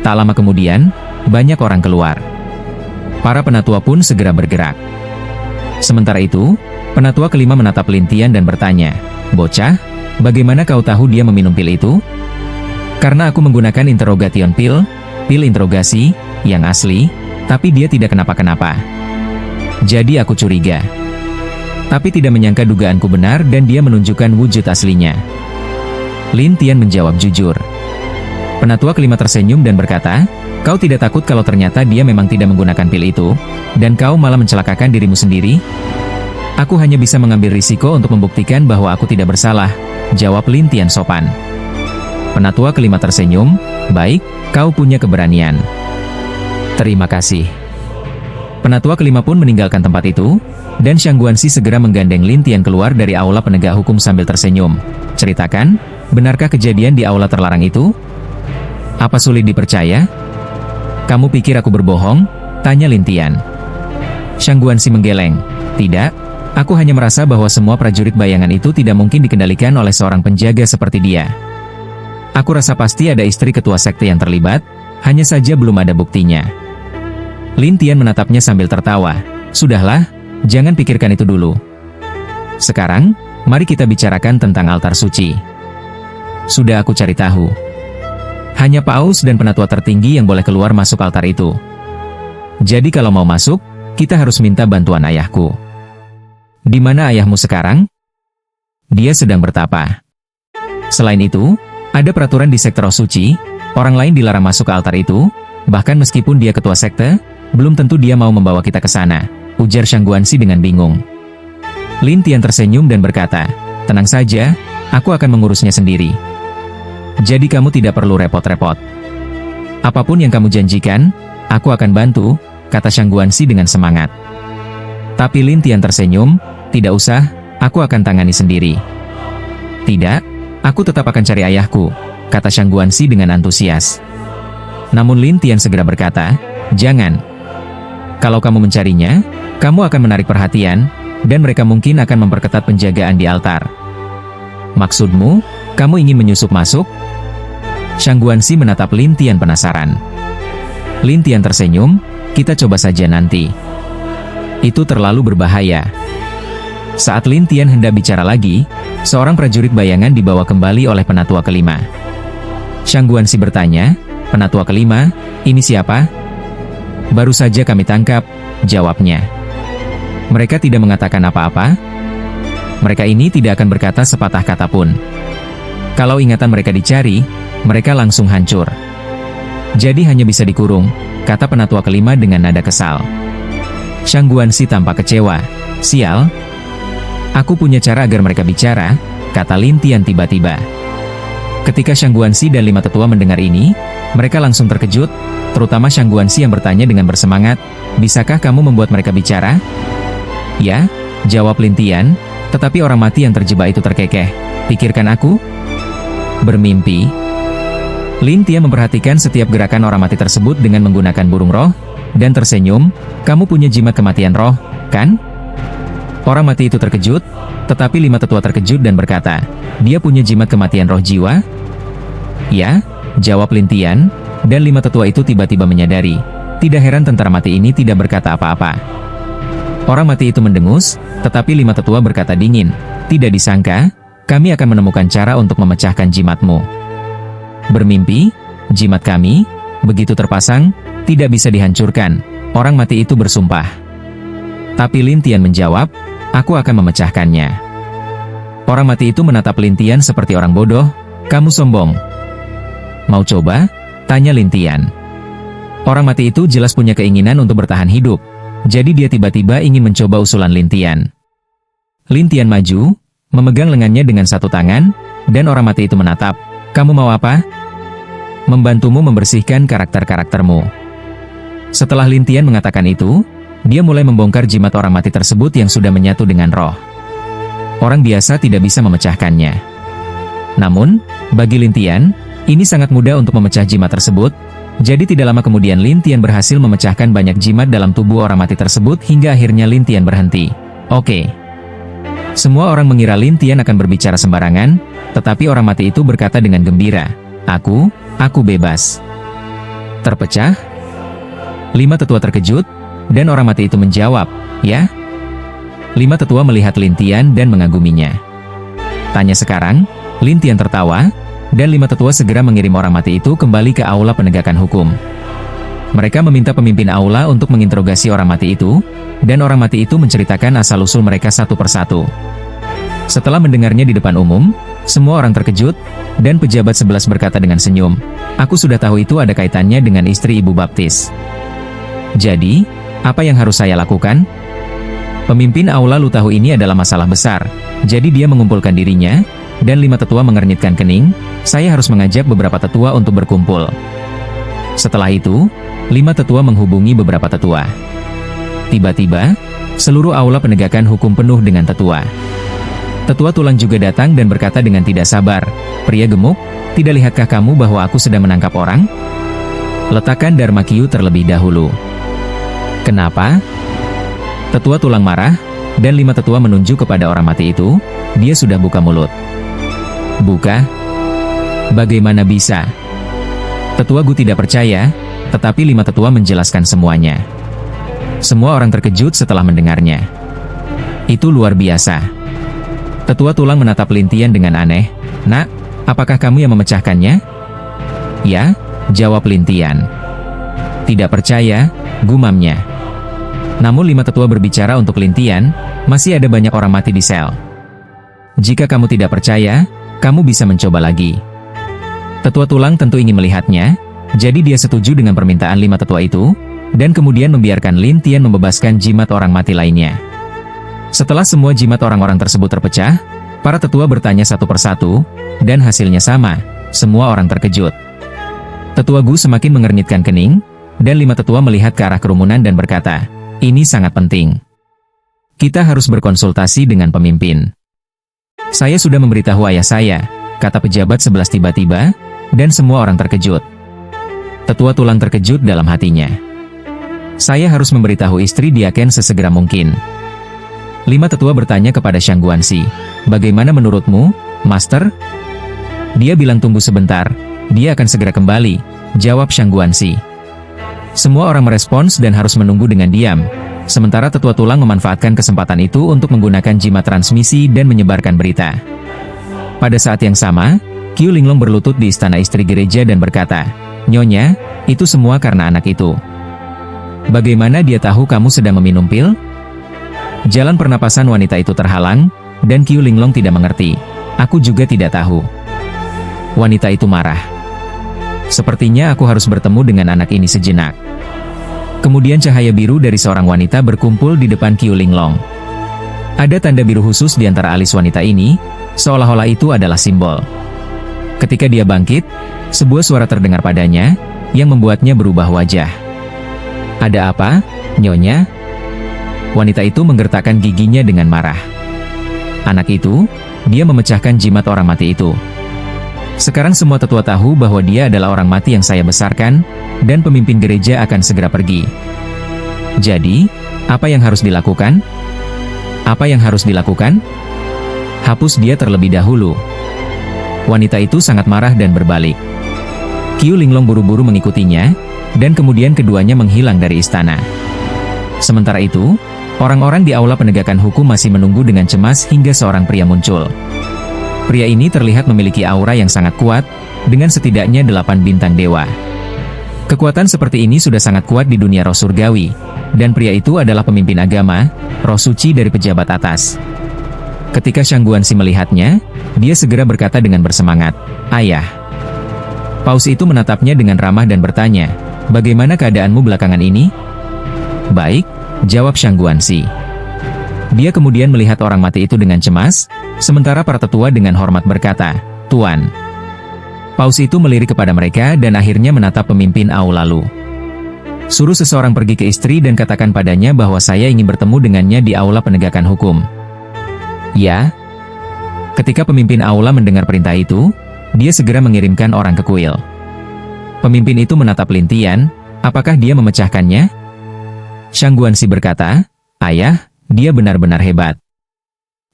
Tak lama kemudian, banyak orang keluar. Para penatua pun segera bergerak. Sementara itu, penatua kelima menatap Lin Tian dan bertanya, bocah, bagaimana kau tahu dia meminum pil itu? Karena aku menggunakan interrogation pil interogasi, yang asli, tapi dia tidak kenapa-kenapa. Jadi aku curiga. Tapi tidak menyangka dugaanku benar dan dia menunjukkan wujud aslinya. Lin Tian menjawab jujur. Penatua kelima tersenyum dan berkata, kau tidak takut kalau ternyata dia memang tidak menggunakan pil itu, dan kau malah mencelakakan dirimu sendiri? Aku hanya bisa mengambil risiko untuk membuktikan bahwa aku tidak bersalah, jawab Lin Tian sopan. Penatua kelima tersenyum, baik, kau punya keberanian. Terima kasih. Penatua kelima pun meninggalkan tempat itu, dan Shang Guanxi segera menggandeng Lin Tian keluar dari aula penegak hukum sambil tersenyum. Ceritakan, benarkah kejadian di aula terlarang itu? Apa sulit dipercaya? Kamu pikir aku berbohong? Tanya Lin Tian. Shang Guanxi menggeleng. Tidak, aku hanya merasa bahwa semua prajurit bayangan itu tidak mungkin dikendalikan oleh seorang penjaga seperti dia. Aku rasa pasti ada istri ketua sekte yang terlibat, hanya saja belum ada buktinya. Lin Tian menatapnya sambil tertawa. Sudahlah, jangan pikirkan itu dulu. Sekarang, mari kita bicarakan tentang altar suci. Sudah aku cari tahu. Hanya paus dan penatua tertinggi yang boleh keluar masuk altar itu. Jadi kalau mau masuk, kita harus minta bantuan ayahku. Di mana ayahmu sekarang? Dia sedang bertapa. Selain itu, ada peraturan di sekte roh suci, orang lain dilarang masuk ke altar itu, bahkan meskipun dia ketua sekte, belum tentu dia mau membawa kita ke sana, ujar Shang Guanxi dengan bingung. Lin Tian tersenyum dan berkata, tenang saja, aku akan mengurusnya sendiri. Jadi kamu tidak perlu repot-repot. Apapun yang kamu janjikan, aku akan bantu, kata Shang Guanxi dengan semangat. Tapi Lin Tian tersenyum, tidak usah, aku akan tangani sendiri. Tidak, aku tetap akan cari ayahku, kata Shang Guanxi dengan antusias. Namun Lin Tian segera berkata, jangan. Kalau kamu mencarinya, kamu akan menarik perhatian, dan mereka mungkin akan memperketat penjagaan di altar. Maksudmu, kamu ingin menyusup masuk? Shang Guanxi menatap Lin Tian penasaran. Lin Tian tersenyum, kita coba saja nanti. Itu terlalu berbahaya. Saat Lin Tian hendak bicara lagi, seorang prajurit bayangan dibawa kembali oleh penatua kelima. Shang Guanxi bertanya, penatua kelima, ini siapa? Baru saja kami tangkap, jawabnya. Mereka tidak mengatakan apa-apa. Mereka ini tidak akan berkata sepatah kata pun. Kalau ingatan mereka dicari, mereka langsung hancur. Jadi hanya bisa dikurung, kata penatua kelima dengan nada kesal. Shang Guanxi tampak kecewa. Sial. Aku punya cara agar mereka bicara, kata Lin Tian tiba-tiba. Ketika Shang Guanxi dan lima tetua mendengar ini, mereka langsung terkejut, terutama Shang Guanxi yang bertanya dengan bersemangat, bisakah kamu membuat mereka bicara? Ya, jawab Lin Tian, tetapi orang mati yang terjebak itu terkekeh. Pikirkan aku? Bermimpi. Lin Tian memperhatikan setiap gerakan orang mati tersebut dengan menggunakan burung roh, dan tersenyum, kamu punya jimat kematian roh, kan? Orang mati itu terkejut, tetapi lima tetua terkejut dan berkata, dia punya jimat kematian roh jiwa? Ya, jawab Lin Tian, dan lima tetua itu tiba-tiba menyadari. Tidak heran tentara mati ini tidak berkata apa-apa. Orang mati itu mendengus, tetapi lima tetua berkata dingin, tidak disangka, kami akan menemukan cara untuk memecahkan jimatmu. Bermimpi, jimat kami, begitu terpasang, tidak bisa dihancurkan, orang mati itu bersumpah. Tapi Lin Tian menjawab, aku akan memecahkannya. Orang mati itu menatap Lin Tian seperti orang bodoh, kamu sombong. Mau coba? Tanya Lin Tian. Orang mati itu jelas punya keinginan untuk bertahan hidup, jadi dia tiba-tiba ingin mencoba usulan Lin Tian. Lin Tian maju, memegang lengannya dengan satu tangan, dan orang mati itu menatap, kamu mau apa? Membantumu membersihkan karakter-karaktermu. Setelah Lin Tian mengatakan itu, dia mulai membongkar jimat orang mati tersebut yang sudah menyatu dengan roh. Orang biasa tidak bisa memecahkannya. Namun, bagi Lin Tian, ini sangat mudah untuk memecah jimat tersebut, jadi tidak lama kemudian Lin Tian berhasil memecahkan banyak jimat dalam tubuh orang mati tersebut hingga akhirnya Lin Tian berhenti. Oke. Semua orang mengira Lin Tian akan berbicara sembarangan, tetapi orang mati itu berkata dengan gembira, aku bebas. Terpecah? 5 tetua terkejut, dan orang mati itu menjawab, ya? 5 tetua melihat Lin Tian dan mengaguminya. Tanya sekarang, Lin Tian tertawa, dan 5 tetua segera mengirim orang mati itu kembali ke aula penegakan hukum. Mereka meminta pemimpin aula untuk menginterogasi orang mati itu, dan orang mati itu menceritakan asal-usul mereka satu persatu. Setelah mendengarnya di depan umum, semua orang terkejut, dan pejabat 11 berkata dengan senyum, aku sudah tahu itu ada kaitannya dengan istri Ibu Baptis. Jadi, apa yang harus saya lakukan? Pemimpin aula Lu tahu ini adalah masalah besar, jadi dia mengumpulkan dirinya, dan 5 tetua mengernyitkan kening, saya harus mengajak beberapa tetua untuk berkumpul. Setelah itu, 5 tetua menghubungi beberapa tetua. Tiba-tiba, seluruh aula penegakan hukum penuh dengan tetua. Tetua tulang juga datang dan berkata dengan tidak sabar, pria gemuk, tidak lihatkah kamu bahwa aku sedang menangkap orang? Letakkan Dharma Kyu terlebih dahulu. Kenapa? Tetua tulang marah, dan 5 tetua menunjuk kepada orang mati itu, dia sudah buka mulut. Buka? Bagaimana bisa? Tetua Gu tidak percaya, tetapi 5 tetua menjelaskan semuanya. Semua orang terkejut setelah mendengarnya. Itu luar biasa. Tetua tulang menatap Lin Tian dengan aneh, nak, apakah kamu yang memecahkannya? Ya, jawab Lin Tian. Tidak percaya, gumamnya. Namun 5 tetua berbicara untuk Lin Tian, masih ada banyak orang mati di sel. Jika kamu tidak percaya, kamu bisa mencoba lagi. Tetua tulang tentu ingin melihatnya, jadi dia setuju dengan permintaan 5 tetua itu, dan kemudian membiarkan Lin Tian membebaskan jimat orang mati lainnya. Setelah semua jimat orang-orang tersebut terpecah, para tetua bertanya satu persatu, dan hasilnya sama, semua orang terkejut. Tetua Gu semakin mengernyitkan kening, dan 5 tetua melihat ke arah kerumunan dan berkata, ini sangat penting. Kita harus berkonsultasi dengan pemimpin. Saya sudah memberitahu ayah saya, kata pejabat 11 tiba-tiba, dan semua orang terkejut. Tetua tulang terkejut dalam hatinya. Saya harus memberitahu istri Diaken sesegera mungkin. 5 tetua bertanya kepada Shang Guanxi, bagaimana menurutmu, Master? Dia bilang tunggu sebentar, dia akan segera kembali, jawab Shang Guanxi. Semua orang merespons dan harus menunggu dengan diam, sementara tetua tulang memanfaatkan kesempatan itu untuk menggunakan jimat transmisi dan menyebarkan berita. Pada saat yang sama, Qiu Linglong berlutut di istana istri gereja dan berkata, Nyonya, itu semua karena anak itu. Bagaimana dia tahu kamu sedang meminum pil? Jalan pernapasan wanita itu terhalang, dan Qiu Linglong tidak mengerti. Aku juga tidak tahu. Wanita itu marah. Sepertinya aku harus bertemu dengan anak ini sejenak. Kemudian cahaya biru dari seorang wanita berkumpul di depan Qiu Linglong. Ada tanda biru khusus di antara alis wanita ini, seolah-olah itu adalah simbol. Ketika dia bangkit, sebuah suara terdengar padanya, yang membuatnya berubah wajah. Ada apa, Nyonya? Wanita itu menggertakkan giginya dengan marah. Anak itu, dia memecahkan jimat orang mati itu. Sekarang semua tetua tahu bahwa dia adalah orang mati yang saya besarkan, dan pemimpin gereja akan segera pergi. Jadi, apa yang harus dilakukan? Apa yang harus dilakukan? Hapus dia terlebih dahulu. Wanita itu sangat marah dan berbalik. Qiu Linglong buru-buru mengikutinya, dan kemudian keduanya menghilang dari istana. Sementara itu, orang-orang di aula penegakan hukum masih menunggu dengan cemas hingga seorang pria muncul. Pria ini terlihat memiliki aura yang sangat kuat, dengan setidaknya 8 bintang dewa. Kekuatan seperti ini sudah sangat kuat di dunia roh surgawi, dan pria itu adalah pemimpin agama, roh suci dari pejabat atas. Ketika Shang Guanxi melihatnya, dia segera berkata dengan bersemangat, "Ayah." Paus itu menatapnya dengan ramah dan bertanya, "Bagaimana keadaanmu belakangan ini?" "Baik," jawab Shang Guanxi. Dia kemudian melihat orang mati itu dengan cemas, sementara para tetua dengan hormat berkata, "Tuan." Paus itu melirik kepada mereka dan akhirnya menatap pemimpin Au lalu. "Suruh seseorang pergi ke istri dan katakan padanya bahwa saya ingin bertemu dengannya di aula penegakan hukum." "Ya." Ketika pemimpin aula mendengar perintah itu, dia segera mengirimkan orang ke kuil. Pemimpin itu menatap Lin-Tian, apakah dia memecahkannya? Shang Guanxi berkata, "Ayah, dia benar-benar hebat."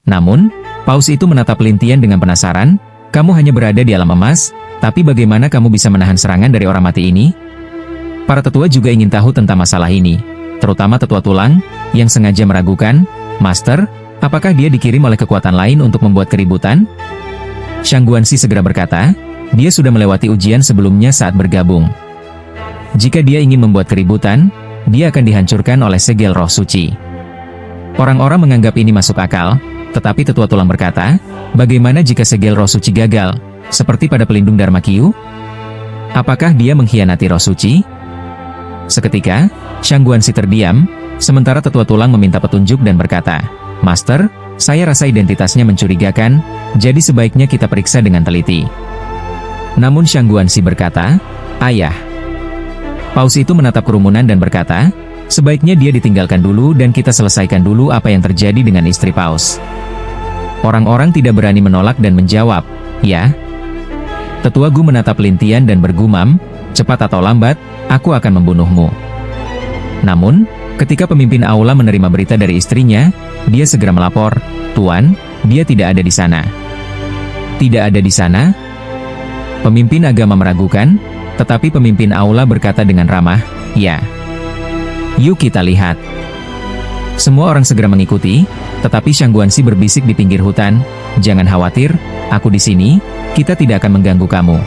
Namun, Paus itu menatap Lin-Tian dengan penasaran, "Kamu hanya berada di alam emas, tapi bagaimana kamu bisa menahan serangan dari orang mati ini?" Para tetua juga ingin tahu tentang masalah ini, terutama tetua tulang, yang sengaja meragukan, "Master, apakah dia dikirim oleh kekuatan lain untuk membuat keributan?" Shang Guanxi segera berkata, dia sudah melewati ujian sebelumnya saat bergabung. Jika dia ingin membuat keributan, dia akan dihancurkan oleh segel roh suci. Orang-orang menganggap ini masuk akal, tetapi tetua tulang berkata, "Bagaimana jika segel roh suci gagal, seperti pada pelindung Dharma Kyu? Apakah dia mengkhianati roh suci?" Seketika, Shang Guanxi terdiam, sementara tetua tulang meminta petunjuk dan berkata, "Master, saya rasa identitasnya mencurigakan, jadi sebaiknya kita periksa dengan teliti." Namun Shang Guanxi berkata, "Ayah." Paus itu menatap kerumunan dan berkata, "Sebaiknya dia ditinggalkan dulu dan kita selesaikan dulu apa yang terjadi dengan istri Paus." Orang-orang tidak berani menolak dan menjawab, "Ya." Tetua Gu menatap Lin-Tian dan bergumam, "Cepat atau lambat, aku akan membunuhmu." Namun, ketika pemimpin aula menerima berita dari istrinya, dia segera melapor, "Tuan, dia tidak ada di sana." "Tidak ada di sana?" Pemimpin agama meragukan, tetapi pemimpin aula berkata dengan ramah, "Ya." "Yuk kita lihat." Semua orang segera mengikuti, tetapi Shang Guanxi berbisik di pinggir hutan, "Jangan khawatir, aku di sini, kita tidak akan mengganggu kamu."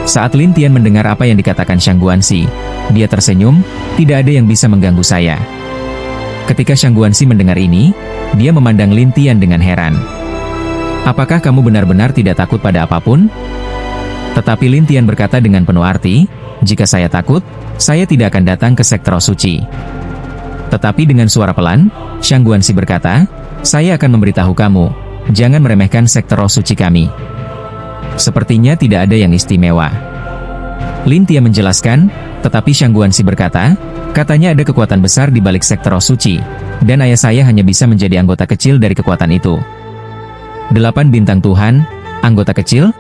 Saat Lin-Tian mendengar apa yang dikatakan Shang Guanxi, dia tersenyum, "Tidak ada yang bisa mengganggu saya." Ketika Shang Guanxi mendengar ini, dia memandang Lin-Tian dengan heran. "Apakah kamu benar-benar tidak takut pada apapun?" Tetapi Lin-Tian berkata dengan penuh arti, "Jika saya takut, saya tidak akan datang ke sekte roh suci." Tetapi dengan suara pelan, Shang Guanxi berkata, "Saya akan memberitahu kamu, jangan meremehkan sekte roh suci kami. Sepertinya tidak ada yang istimewa." Lin-Tian menjelaskan, tetapi Shang Guanxi berkata, "Katanya ada kekuatan besar di balik sekte roh suci, dan ayah saya hanya bisa menjadi anggota kecil dari kekuatan itu." 8 bintang Tuhan, anggota kecil?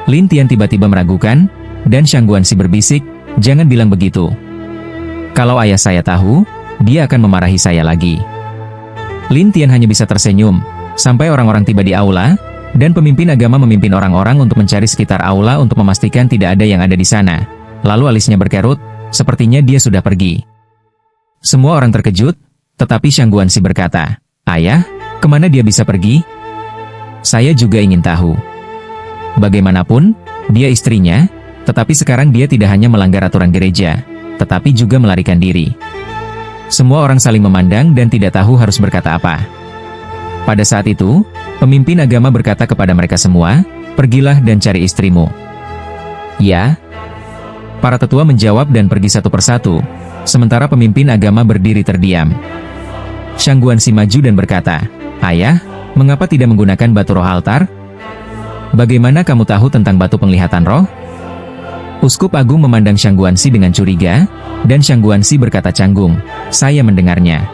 Lin-Tian tiba-tiba meragukan, dan Shang Guanxi berbisik, "Jangan bilang begitu. Kalau ayah saya tahu, dia akan memarahi saya lagi." Lin-Tian hanya bisa tersenyum, sampai orang-orang tiba di aula, dan pemimpin agama memimpin orang-orang untuk mencari sekitar aula untuk memastikan tidak ada yang ada di sana. Lalu alisnya berkerut, sepertinya dia sudah pergi. Semua orang terkejut, tetapi Shang Guanxi berkata, "Ayah, kemana dia bisa pergi?" "Saya juga ingin tahu." Bagaimanapun, dia istrinya, tetapi sekarang dia tidak hanya melanggar aturan gereja, tetapi juga melarikan diri. Semua orang saling memandang dan tidak tahu harus berkata apa. Pada saat itu, pemimpin agama berkata kepada mereka semua, "Pergilah dan cari istrimu." "Ya." Para tetua menjawab dan pergi satu persatu, sementara pemimpin agama berdiri terdiam. Shang Guanxi maju dan berkata, "Ayah, mengapa tidak menggunakan batu roh altar?" "Bagaimana kamu tahu tentang batu penglihatan roh?" Uskup Agung memandang Shang Guanxi dengan curiga, dan Shang Guanxi berkata canggung, "Saya mendengarnya."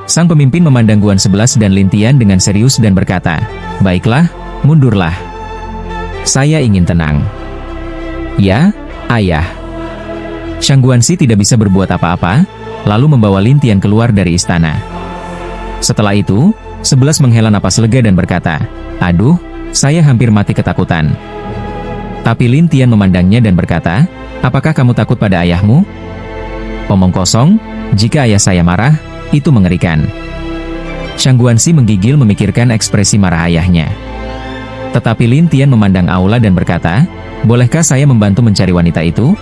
Sang pemimpin memandang Guan 11 dan Lin-Tian dengan serius dan berkata, "Baiklah, mundurlah. Saya ingin tenang." "Ya, ayah." Shang Guanxi tidak bisa berbuat apa-apa, lalu membawa Lin-Tian keluar dari istana. Setelah itu, 11 menghela napas lega dan berkata, "Aduh, saya hampir mati ketakutan." Tapi Lin-Tian memandangnya dan berkata, "Apakah kamu takut pada ayahmu?" "Omong kosong, jika ayah saya marah, itu mengerikan." Shang Guanxi menggigil memikirkan ekspresi marah ayahnya. Tetapi Lin Tian memandang aula dan berkata, "Bolehkah saya membantu mencari wanita itu?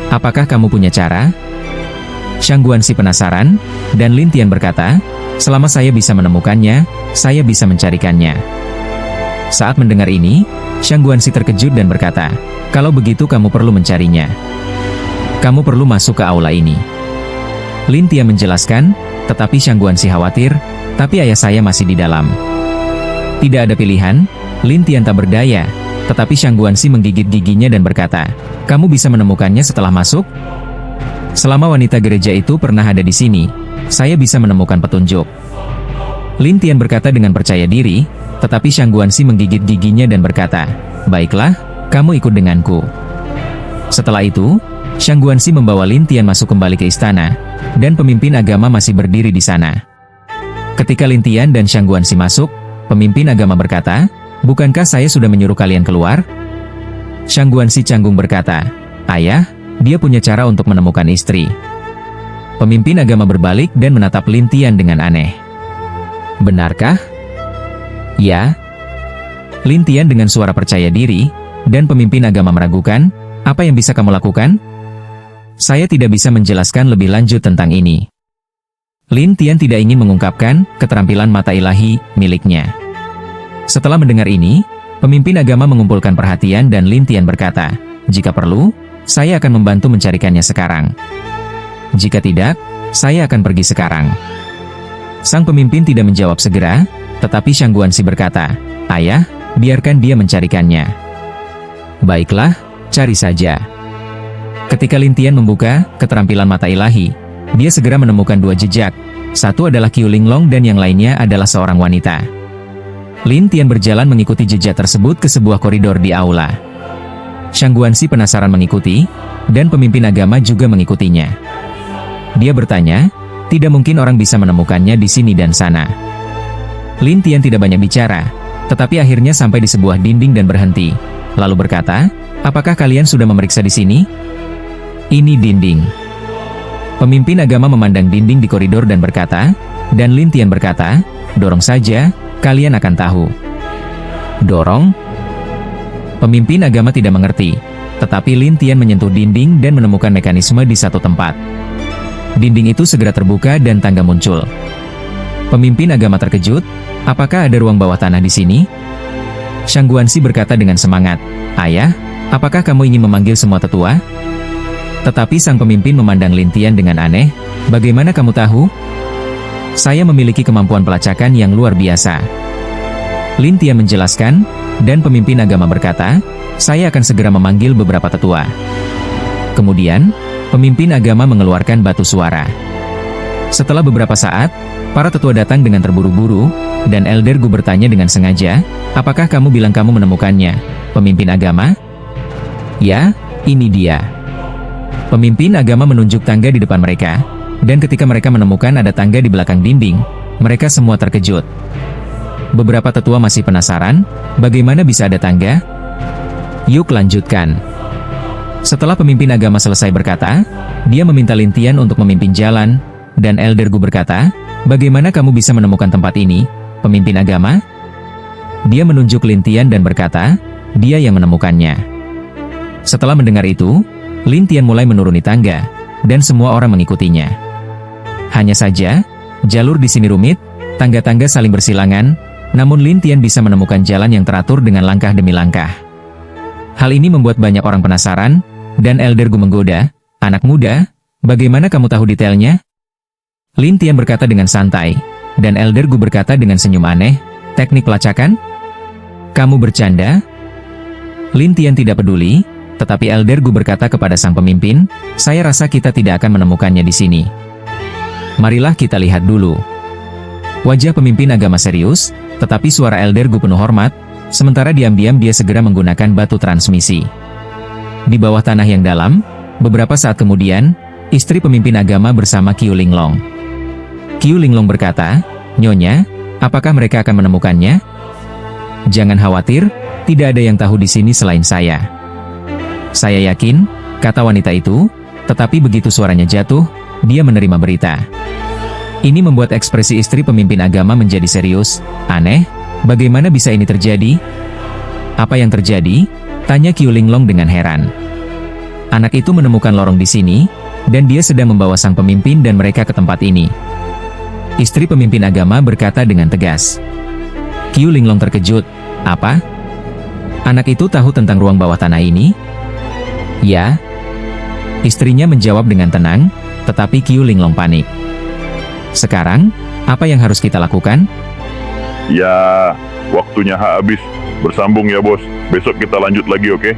Apakah kamu punya cara?" Shang Guanxi penasaran, dan Lin Tian berkata, "Selama saya bisa menemukannya, saya bisa mencarikannya." Saat mendengar ini, Shang Guanxi terkejut dan berkata, "Kalau begitu kamu perlu mencarinya. Kamu perlu masuk ke aula ini." Lin Tian menjelaskan, tetapi Shang Guanxi khawatir, "Tapi ayah saya masih di dalam." Tidak ada pilihan, Lin Tian tak berdaya, tetapi Shang Guanxi menggigit giginya dan berkata, "Kamu bisa menemukannya setelah masuk? Selama wanita gereja itu pernah ada di sini, saya bisa menemukan petunjuk." Lin Tian berkata dengan percaya diri, tetapi Shang Guanxi menggigit giginya dan berkata, "Baiklah, kamu ikut denganku." Setelah itu, Shang Guanxi membawa Lin Tian masuk kembali ke istana, dan pemimpin agama masih berdiri di sana. Ketika Lin Tian dan Shang Guanxi masuk, pemimpin agama berkata, "Bukankah saya sudah menyuruh kalian keluar?" Shang Guanxi canggung berkata, "Ayah, dia punya cara untuk menemukan istri." Pemimpin agama berbalik dan menatap Lin Tian dengan aneh. "Benarkah?" "Ya." Lin Tian dengan suara percaya diri, dan pemimpin agama meragukan, "Apa yang bisa kamu lakukan?" "Saya tidak bisa menjelaskan lebih lanjut tentang ini." Lin Tian tidak ingin mengungkapkan keterampilan mata ilahi miliknya. Setelah mendengar ini, pemimpin agama mengumpulkan perhatian dan Lin Tian berkata, "Jika perlu, saya akan membantu mencarikannya sekarang. Jika tidak, saya akan pergi sekarang." Sang pemimpin tidak menjawab segera, tetapi Shang Guanxi berkata, "Ayah, biarkan dia mencarikannya." "Baiklah, cari saja." Ketika Lin Tian membuka keterampilan mata ilahi, dia segera menemukan dua jejak. Satu adalah Qiu Linglong dan yang lainnya adalah seorang wanita. Lin Tian berjalan mengikuti jejak tersebut ke sebuah koridor di aula. Shang Guanxi penasaran mengikuti, dan pemimpin agama juga mengikutinya. Dia bertanya, "Tidak mungkin orang bisa menemukannya di sini dan sana." Lin Tian tidak banyak bicara, tetapi akhirnya sampai di sebuah dinding dan berhenti, lalu berkata, "Apakah kalian sudah memeriksa di sini?" "Ini dinding." Pemimpin agama memandang dinding di koridor dan berkata, dan Lin Tian berkata, "Dorong saja, kalian akan tahu." "Dorong?" Pemimpin agama tidak mengerti, tetapi Lin Tian menyentuh dinding dan menemukan mekanisme di satu tempat. Dinding itu segera terbuka dan tangga muncul. Pemimpin agama terkejut, "Apakah ada ruang bawah tanah di sini?" Shang Guanxi berkata dengan semangat, "Ayah, apakah kamu ingin memanggil semua tetua?" Tetapi sang pemimpin memandang Lin Tian dengan aneh, "Bagaimana kamu tahu?" "Saya memiliki kemampuan pelacakan yang luar biasa." Lin Tian menjelaskan, dan pemimpin agama berkata, "Saya akan segera memanggil beberapa tetua." Kemudian, pemimpin agama mengeluarkan batu suara. Setelah beberapa saat, para tetua datang dengan terburu-buru, dan Elder Gu bertanya dengan sengaja, "Apakah kamu bilang kamu menemukannya, pemimpin agama?" "Ya, ini dia." Pemimpin agama menunjuk tangga di depan mereka, dan ketika mereka menemukan ada tangga di belakang dinding, mereka semua terkejut. Beberapa tetua masih penasaran, bagaimana bisa ada tangga? "Yuk lanjutkan." Setelah pemimpin agama selesai berkata, dia meminta Lin Tian untuk memimpin jalan, dan Elder Gu berkata, "Bagaimana kamu bisa menemukan tempat ini, pemimpin agama?" Dia menunjuk Lin Tian dan berkata, dia yang menemukannya. Setelah mendengar itu, Lin Tian mulai menuruni tangga, dan semua orang mengikutinya. Hanya saja, jalur di sini rumit, tangga-tangga saling bersilangan, namun Lin Tian bisa menemukan jalan yang teratur dengan langkah demi langkah. Hal ini membuat banyak orang penasaran, dan Elder Gu menggoda, "Anak muda, bagaimana kamu tahu detailnya?" Lin Tian berkata dengan santai, dan Elder Gu berkata dengan senyum aneh, "Teknik pelacakan? Kamu bercanda?" Lin Tian tidak peduli, tetapi Elder Gu berkata kepada sang pemimpin, "Saya rasa kita tidak akan menemukannya di sini. Marilah kita lihat dulu." Wajah pemimpin agama serius, tetapi suara Elder Gu penuh hormat, sementara diam-diam dia segera menggunakan batu transmisi. Di bawah tanah yang dalam, beberapa saat kemudian, istri pemimpin agama bersama Qiu Linglong. Qiu Linglong berkata, "Nyonya, apakah mereka akan menemukannya?" "Jangan khawatir, tidak ada yang tahu di sini selain saya." "Saya yakin," kata wanita itu, tetapi begitu suaranya jatuh, dia menerima berita. Ini membuat ekspresi istri pemimpin agama menjadi serius. "Aneh, bagaimana bisa ini terjadi?" Apa yang terjadi? Tanya Qiu Linglong dengan heran. Anak itu menemukan lorong di sini, dan dia sedang membawa sang pemimpin dan mereka ke tempat ini. Istri pemimpin agama berkata dengan tegas. Qiu Linglong terkejut. Apa? Anak itu tahu tentang ruang bawah tanah ini? Ya. Istrinya menjawab dengan tenang, tetapi Qiu Linglong panik. Sekarang, apa yang harus kita lakukan? Ya, waktunya habis. Bersambung ya bos. Besok kita lanjut lagi, oke?